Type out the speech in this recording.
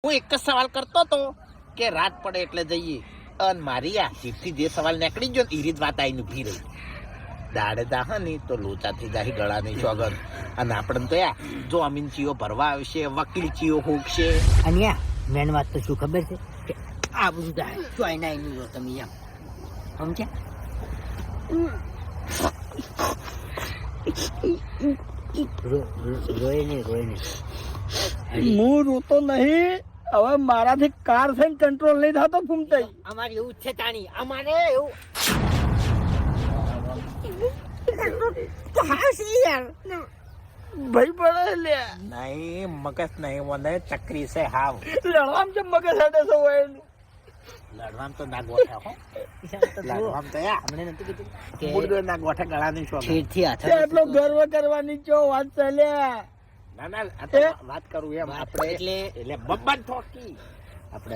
હું એક જ સવાલ કરતો તો કે રાત પડે એટલે જઈએ, અને મારી આ જીભથી જે સવાલ નીકળી ગયો ને એ રીત વાત આવીને ઊભી રહી. દાડે દાહ ને તો લોચા થઈ જાય ગળાની ચોગન. અને આપણે તો યા જો અમીન ચીઓ ભરવા આવશે, વકીલ ચીઓ હોકશે. અને મેન વાત તો શું ખબર છે કે આ બધું થાય ચોઈના એની જો તમે એમ સમજ્યા. રોય નહીં હું રોતો નહીં. હવે મારાથી કાર થઈને કંટ્રોલ નહીં થતો ફૂમતાઈ. અમારે એવું જ છે તાણી, અમારે એવું ભાઈ પડે લે નહીં મગજ નહીં, મને ચકરી છે હાવ. લડવામ છે મગજ હાટે છે હોય એનું. લડવામ તો ના ગોઠે હો, લડવામ તો યા હમણાં નતું કીધું કે મુર્દો ના ગોઠે ગળાની ચોગન. છેડથી હાથ એટલો ગર્વ કરવાની ચો વાત ચાલ્યા. ના ના આ તો વાત કરું એમ આપણે એટલે એટલે બબ્બન ઠોકી આપણે